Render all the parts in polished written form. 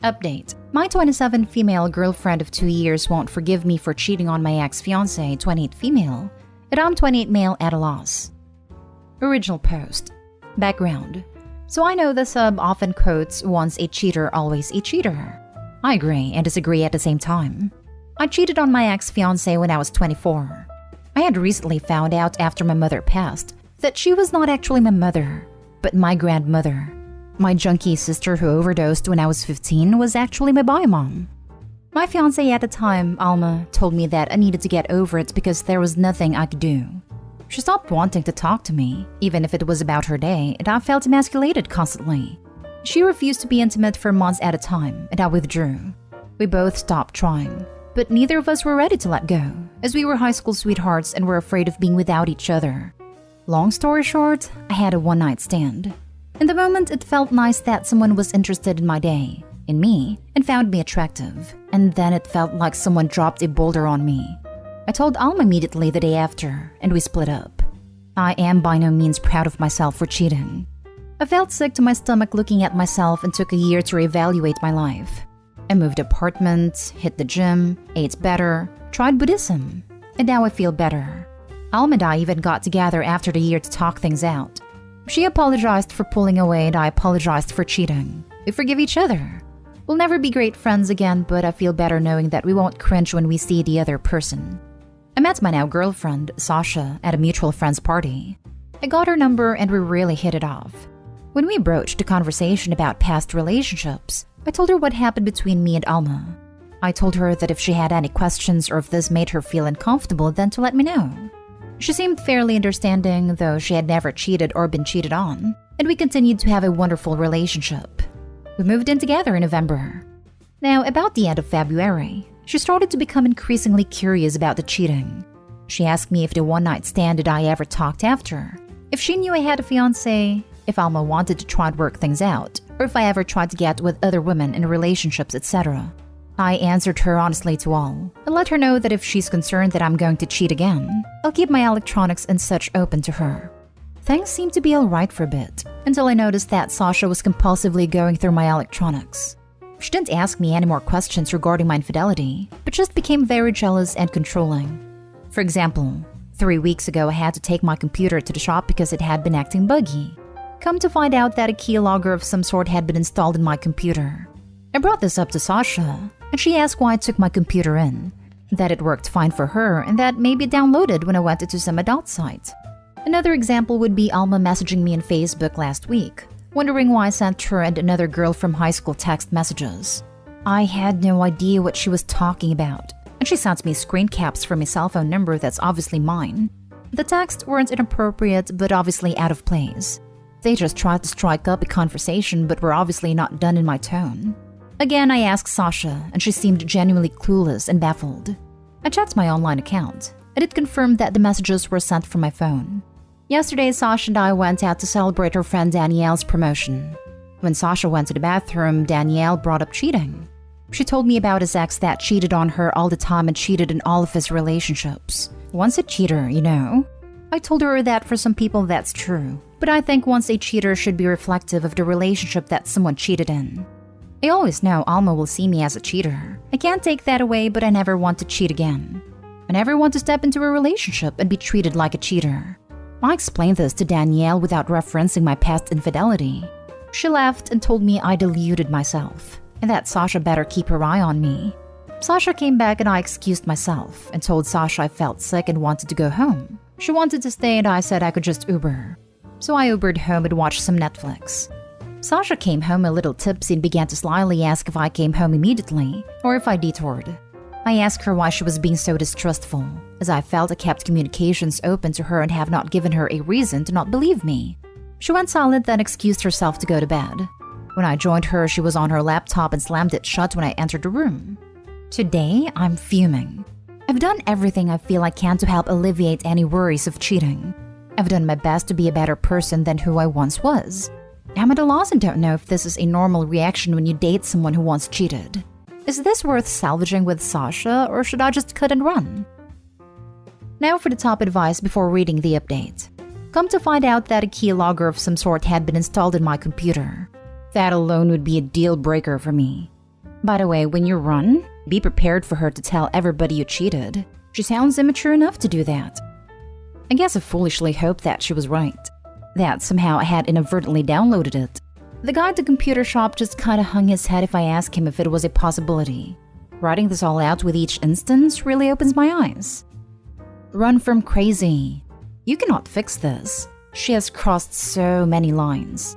Update. My 27 female girlfriend of 2 years won't forgive me for cheating on my ex-fiancé, 28 female, and I'm 28 male at a loss. Original post. Background. So I know the sub often quotes, once a cheater, always a cheater. I agree and disagree at the same time. I cheated on my ex-fiancé when I was 24. I had recently found out after my mother passed that she was not actually my mother, but my grandmother. My junkie sister who overdosed when I was 15 was actually my bio-mom. My fiancé at the time, Alma, told me that I needed to get over it because there was nothing I could do. She stopped wanting to talk to me, even if it was about her day, and I felt emasculated constantly. She refused to be intimate for months at a time, and I withdrew. We both stopped trying, but neither of us were ready to let go, as we were high school sweethearts and were afraid of being without each other. Long story short, I had a one-night stand. In the moment, it felt nice that someone was interested in my day, in me, and found me attractive. And then it felt like someone dropped a boulder on me. I told Alma immediately the day after, and we split up. I am by no means proud of myself for cheating. I felt sick to my stomach looking at myself and took a year to reevaluate my life. I moved apartments, hit the gym, ate better, tried Buddhism, and now I feel better. Alma and I even got together after the year to talk things out. She apologized for pulling away and I apologized for cheating. We forgive each other. We'll never be great friends again, but I feel better knowing that we won't cringe when we see the other person. I met my now girlfriend, Sasha, at a mutual friend's party. I got her number and we really hit it off. When we broached a conversation about past relationships, I told her what happened between me and Alma. I told her that if she had any questions or if this made her feel uncomfortable, then to let me know. She seemed fairly understanding, though she had never cheated or been cheated on, and we continued to have a wonderful relationship. We moved in together in November. Now, about the end of February, she started to become increasingly curious about the cheating. She asked me if the one-night stand that I ever talked after, if she knew I had a fiancé, if Alma wanted to try and work things out, or if I ever tried to get with other women in relationships, etc. I answered her honestly to all, and let her know that if she's concerned that I'm going to cheat again, I'll keep my electronics and such open to her. Things seemed to be alright for a bit, until I noticed that Sasha was compulsively going through my electronics. She didn't ask me any more questions regarding my infidelity, but just became very jealous and controlling. For example, 3 weeks ago I had to take my computer to the shop because it had been acting buggy. Come to find out that a keylogger of some sort had been installed in my computer. I brought this up to Sasha, and she asked why I took my computer in, that it worked fine for her and that maybe it downloaded when I went into some adult site. Another example would be Alma messaging me on Facebook last week, wondering why I sent her and another girl from high school text messages. I had no idea what she was talking about, and she sent me screen caps from a cell phone number that's obviously mine. The texts weren't inappropriate but obviously out of place. They just tried to strike up a conversation but were obviously not done in my tone. Again, I asked Sasha, and she seemed genuinely clueless and baffled. I checked my online account, and it confirmed that the messages were sent from my phone. Yesterday, Sasha and I went out to celebrate her friend Danielle's promotion. When Sasha went to the bathroom, Danielle brought up cheating. She told me about his ex that cheated on her all the time and cheated in all of his relationships. Once a cheater, you know. I told her that for some people that's true, but I think once a cheater should be reflective of the relationship that someone cheated in. I always know Alma will see me as a cheater. I can't take that away, but I never want to cheat again. I never want to step into a relationship and be treated like a cheater. I explained this to Danielle without referencing my past infidelity. She laughed and told me I deluded myself, and that Sasha better keep her eye on me. Sasha came back and I excused myself and told Sasha I felt sick and wanted to go home. She wanted to stay and I said I could just Uber. So I Ubered home and watched some Netflix. Sasha came home a little tipsy and began to slyly ask if I came home immediately, or if I detoured. I asked her why she was being so distrustful, as I felt I kept communications open to her and have not given her a reason to not believe me. She went silent, then excused herself to go to bed. When I joined her, she was on her laptop and slammed it shut when I entered the room. Today, I'm fuming. I've done everything I feel I can to help alleviate any worries of cheating. I've done my best to be a better person than who I once was. I'm at a loss and don't know if this is a normal reaction when you date someone who once cheated. Is this worth salvaging with Sasha, or should I just cut and run? Now for the top advice before reading the update. Come to find out that a keylogger of some sort had been installed in my computer. That alone would be a deal breaker for me. By the way, when you run, be prepared for her to tell everybody you cheated. She sounds immature enough to do that. I guess I foolishly hoped that she was right. That somehow I had inadvertently downloaded it. The guy at the computer shop just kinda hung his head if I asked him if it was a possibility. Writing this all out with each instance really opens my eyes. Run from crazy. You cannot fix this. She has crossed so many lines.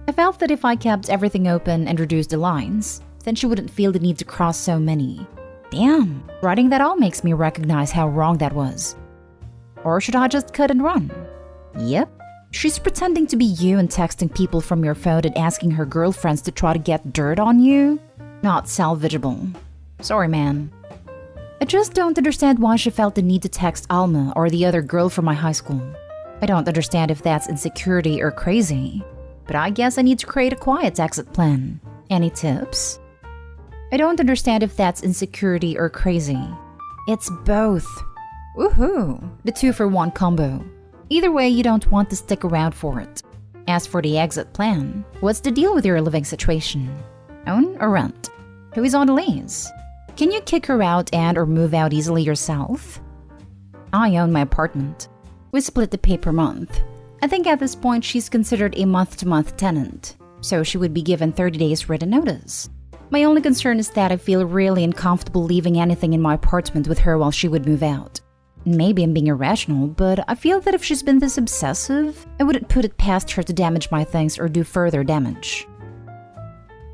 I felt that if I kept everything open and reduced the lines, then she wouldn't feel the need to cross so many. Damn, writing that all makes me recognize how wrong that was. Or should I just cut and run? Yep. She's pretending to be you and texting people from your phone and asking her girlfriends to try to get dirt on you? Not salvageable. Sorry, man. I just don't understand why she felt the need to text Alma or the other girl from my high school. I don't understand if that's insecurity or crazy. But I guess I need to create a quiet exit plan. Any tips? I don't understand if that's insecurity or crazy. It's both. Woohoo! The 2-for-1 combo. Either way, you don't want to stick around for it. As for the exit plan, what's the deal with your living situation? Own or rent? Who is on the lease? Can you kick her out and or move out easily yourself? I own my apartment. We split the pay per month. I think at this point she's considered a month-to-month tenant, so she would be given 30 days written notice. My only concern is that I feel really uncomfortable leaving anything in my apartment with her while she would move out. Maybe I'm being irrational, but I feel that if she's been this obsessive, I wouldn't put it past her to damage my things or do further damage.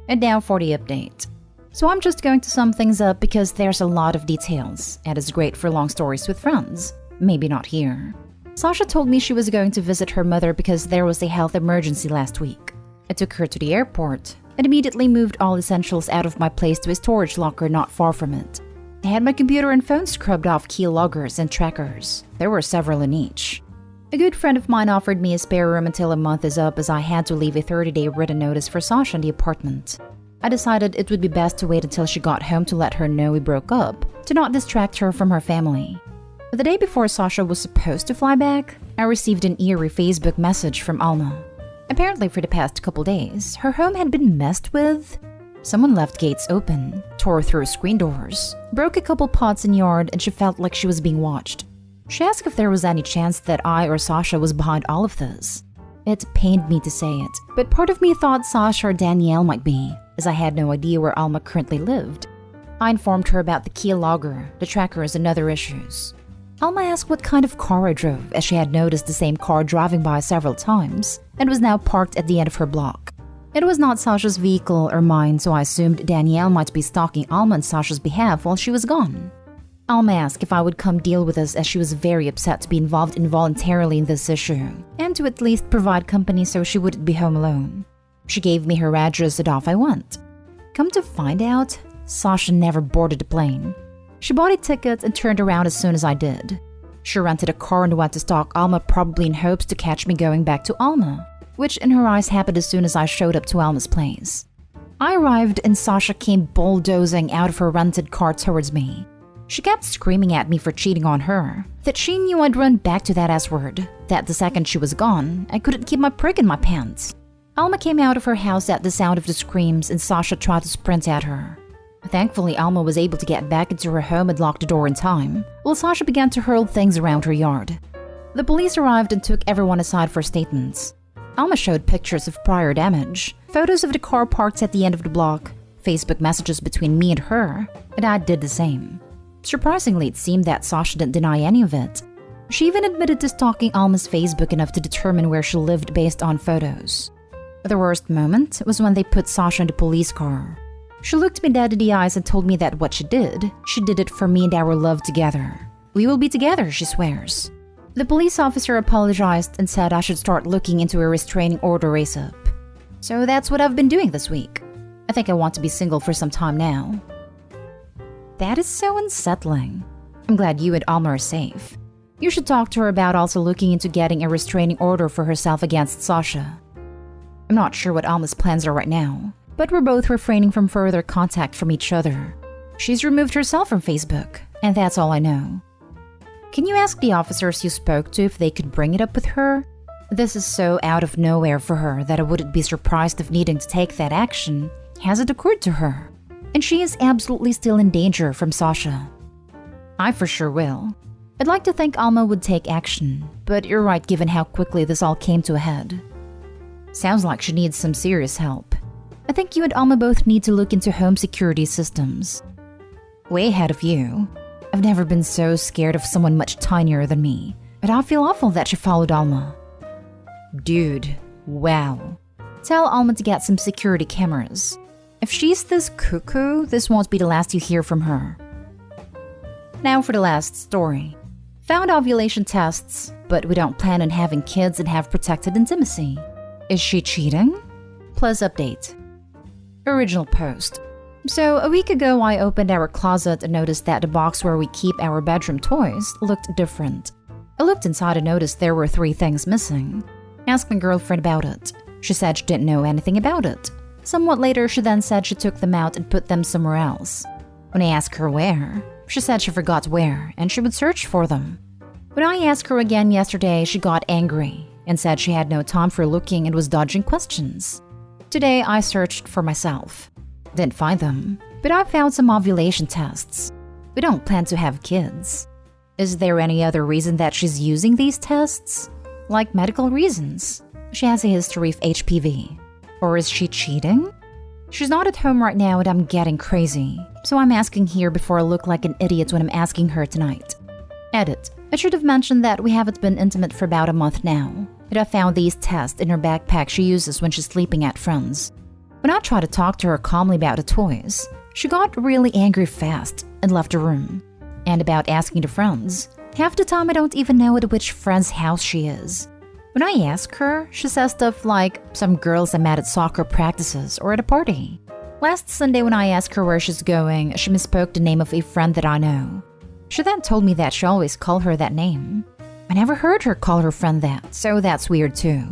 And now for the update. So I'm just going to sum things up because there's a lot of details, and it's great for long stories with friends. Maybe not here. Sasha told me she was going to visit her mother because there was a health emergency last week. I took her to the airport and immediately moved all essentials out of my place to a storage locker not far from it. I had my computer and phone scrubbed off key loggers and trackers. There were several in each. A good friend of mine offered me a spare room until a month is up as I had to leave a 30-day written notice for Sasha in the apartment. I decided it would be best to wait until she got home to let her know we broke up, to not distract her from her family. But the day before Sasha was supposed to fly back, I received an eerie Facebook message from Alma. Apparently for the past couple days, her home had been messed with. Someone left gates open, tore through screen doors, broke a couple pots in yard, and she felt like she was being watched. She asked if there was any chance that I or Sasha was behind all of this. It pained me to say it, but part of me thought Sasha or Danielle might be, as I had no idea where Alma currently lived. I informed her about the key logger, the trackers, and other issues. Alma asked what kind of car I drove, as she had noticed the same car driving by several times, and was now parked at the end of her block. It was not Sasha's vehicle or mine, so I assumed Danielle might be stalking Alma on Sasha's behalf while she was gone. Alma asked if I would come deal with us as she was very upset to be involved involuntarily in this issue, and to at least provide company so she wouldn't be home alone. She gave me her address and off I went. Come to find out, Sasha never boarded the plane. She bought a ticket and turned around as soon as I did. She rented a car and went to stalk Alma, probably in hopes to catch me going back to Alma, which in her eyes happened as soon as I showed up to Alma's place. I arrived and Sasha came bulldozing out of her rented car towards me. She kept screaming at me for cheating on her, that she knew I'd run back to that S-word, that the second she was gone, I couldn't keep my prig in my pants. Alma came out of her house at the sound of the screams and Sasha tried to sprint at her. Thankfully, Alma was able to get back into her home and lock the door in time, while Sasha began to hurl things around her yard. The police arrived and took everyone aside for statements. Alma showed pictures of prior damage, photos of the car parked at the end of the block, Facebook messages between me and her, and I did the same. Surprisingly, it seemed that Sasha didn't deny any of it. She even admitted to stalking Alma's Facebook enough to determine where she lived based on photos. The worst moment was when they put Sasha in the police car. She looked me dead in the eyes and told me that what she did it for me and our love together. We will be together, she swears. The police officer apologized and said I should start looking into a restraining order race-up. So that's what I've been doing this week. I think I want to be single for some time now. That is so unsettling. I'm glad you and Alma are safe. You should talk to her about also looking into getting a restraining order for herself against Sasha. I'm not sure what Alma's plans are right now, but we're both refraining from further contact from each other. She's removed herself from Facebook, and that's all I know. Can you ask the officers you spoke to if they could bring it up with her? This is so out of nowhere for her that I wouldn't be surprised if needing to take that action. Has it occurred to her? and she is absolutely still in danger from Sasha. I for sure will. I'd like to think Alma would take action, but you're right given how quickly this all came to a head. Sounds like she needs some serious help. I think you and Alma both need to look into home security systems. Way ahead of you. I've never been so scared of someone much tinier than me, but I feel awful that she followed Alma. Dude, wow. Tell Alma to get some security cameras. If she's this cuckoo, this won't be the last you hear from her. Now for the last story. Found ovulation tests, but we don't plan on having kids and have protected intimacy. Is she cheating? Plus update. Original post. So a week ago I opened our closet and noticed that the box where we keep our bedroom toys looked different. I looked inside and noticed there were 3 things missing. Asked my girlfriend about it. She said she didn't know anything about it. Somewhat later she then said she took them out and put them somewhere else. When I asked her where, she said she forgot where and she would search for them. When I asked her again yesterday, she got angry and said she had no time for looking and was dodging questions. Today I searched for myself. Didn't find them, but I found some ovulation tests. We don't plan to have kids. Is there any other reason that she's using these tests? Like medical reasons? She has a history of HPV. Or is she cheating? She's not at home right now and I'm getting crazy, so I'm asking here before I look like an idiot when I'm asking her tonight. Edit. I should have mentioned that we haven't been intimate for about a month now, but I found these tests in her backpack she uses when she's sleeping at friends. When I tried to talk to her calmly about the toys, she got really angry fast and left the room. And about asking the friends, half the time I don't even know at which friend's house she is. When I ask her, she says stuff like some girls I met at soccer practices or at a party. Last Sunday when I asked her where she's going, she misspoke the name of a friend that I know. She then told me that she always called her that name. I never heard her call her friend that, so that's weird too.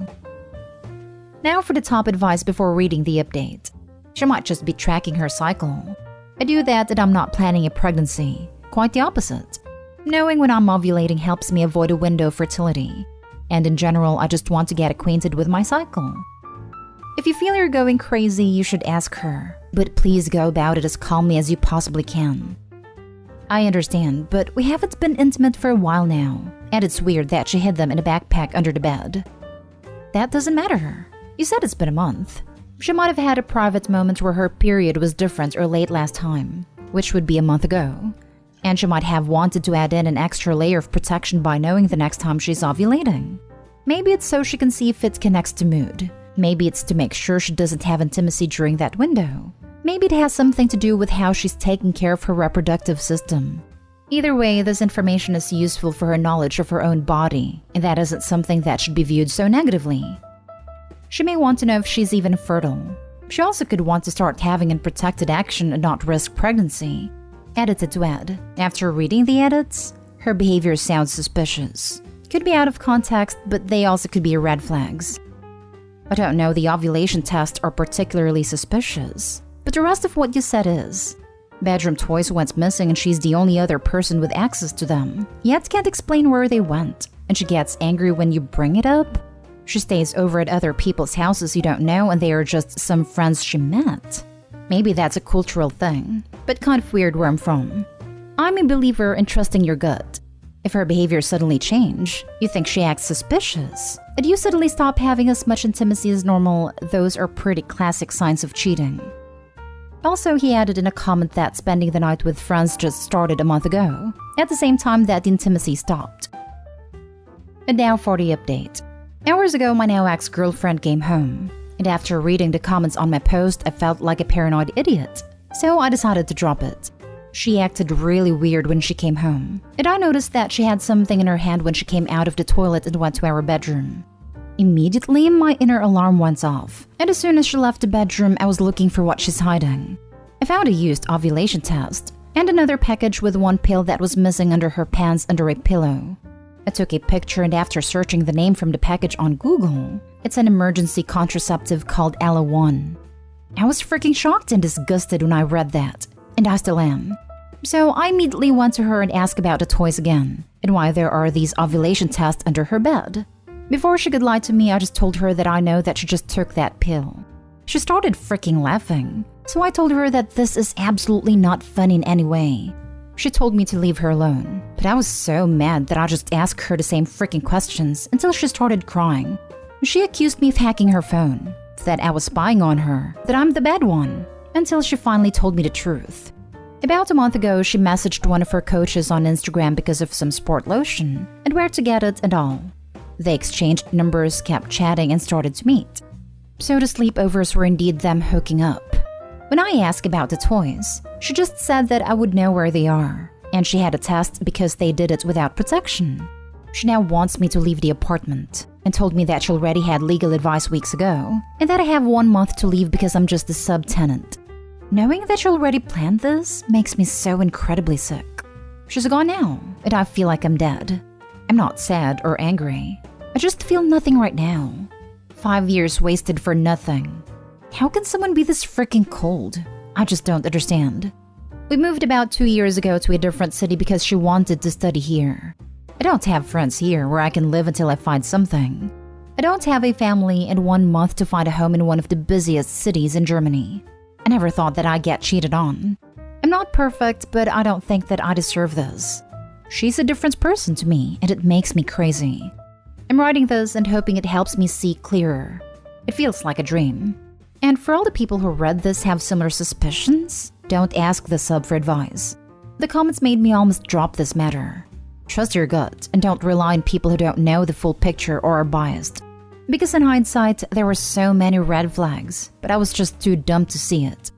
Now for the top advice before reading the update. She might just be tracking her cycle. I do that and I'm not planning a pregnancy. Quite the opposite. Knowing when I'm ovulating helps me avoid a window of fertility. And in general, I just want to get acquainted with my cycle. If you feel you're going crazy, you should ask her, but please go about it as calmly as you possibly can. I understand, but we haven't been intimate for a while now, and it's weird that she hid them in a backpack under the bed. That doesn't matter. You said it's been a month. She might have had a private moment where her period was different or late last time, which would be a month ago. And she might have wanted to add in an extra layer of protection by knowing the next time she's ovulating. Maybe it's so she can see if it connects to mood. Maybe it's to make sure she doesn't have intimacy during that window. Maybe it has something to do with how she's taking care of her reproductive system. Either way, this information is useful for her knowledge of her own body, and that isn't something that should be viewed so negatively. She may want to know if she's even fertile. She also could want to start having unprotected action and not risk pregnancy. Edited to add. After reading the edits, her behavior sounds suspicious. Could be out of context, but they also could be red flags. I don't know the ovulation tests are particularly suspicious, but the rest of what you said is. Bedroom toys went missing and she's the only other person with access to them, yet can't explain where they went, and she gets angry when you bring it up. She stays over at other people's houses you don't know and they are just some friends she met. Maybe that's a cultural thing, but kind of weird where I'm from. I'm a believer in trusting your gut. If her behavior suddenly change, you think she acts suspicious, and you suddenly stop having as much intimacy as normal, those are pretty classic signs of cheating. Also, he added in a comment that spending the night with friends just started a month ago, at the same time that the intimacy stopped. And now for the update. Hours ago, my now ex-girlfriend came home, and after reading the comments on my post, I felt like a paranoid idiot, so I decided to drop it. She acted really weird when she came home, and I noticed that she had something in her hand when she came out of the toilet and went to our bedroom. Immediately, my inner alarm went off, and as soon as she left the bedroom, I was looking for what she's hiding. I found a used ovulation test, and another package with one pill that was missing under her pants under a pillow. I took a picture, and after searching the name from the package on Google, it's an emergency contraceptive called Ella-1. I was freaking shocked and disgusted when I read that, and I still am. So I immediately went to her and asked about the toys again, and why there are these ovulation tests under her bed. Before she could lie to me, I just told her that I know that she just took that pill. She started freaking laughing. So I told her that this is absolutely not fun in any way. She told me to leave her alone, but I was so mad that I just asked her the same freaking questions until she started crying. She accused me of hacking her phone, that I was spying on her, that I'm the bad one, until she finally told me the truth. About a month ago, she messaged one of her coaches on Instagram because of some sport lotion and where to get it and all. They exchanged numbers, kept chatting, and started to meet. So the sleepovers were indeed them hooking up. When I asked about the toys, she just said that I would know where they are, and she had a test because they did it without protection. She now wants me to leave the apartment and told me that she already had legal advice weeks ago and that I have 1 month to leave because I'm just a subtenant. Knowing that she already planned this makes me so incredibly sick. She's gone now, and I feel like I'm dead. I'm not sad or angry. I just feel nothing right now. 5 years wasted for nothing. How can someone be this freaking cold? I just don't understand. We moved about 2 years ago to a different city because she wanted to study here. I don't have friends here where I can live until I find something. I don't have a family and 1 month to find a home in one of the busiest cities in Germany. I never thought that I'd get cheated on. I'm not perfect, but I don't think that I deserve this. She's a different person to me, and it makes me crazy. I'm writing this and hoping it helps me see clearer. It feels like a dream. And for all the people who read this have similar suspicions, don't ask the sub for advice. The comments made me almost drop this matter. Trust your gut and don't rely on people who don't know the full picture or are biased. Because in hindsight, there were so many red flags, but I was just too dumb to see it.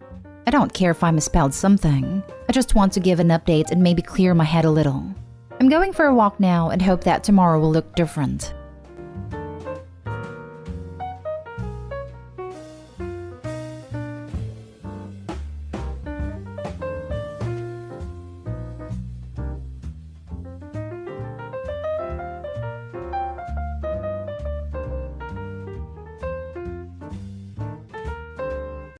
I don't care if I misspelled something. I just want to give an update and maybe clear my head a little. I'm going for a walk now and hope that tomorrow will look different.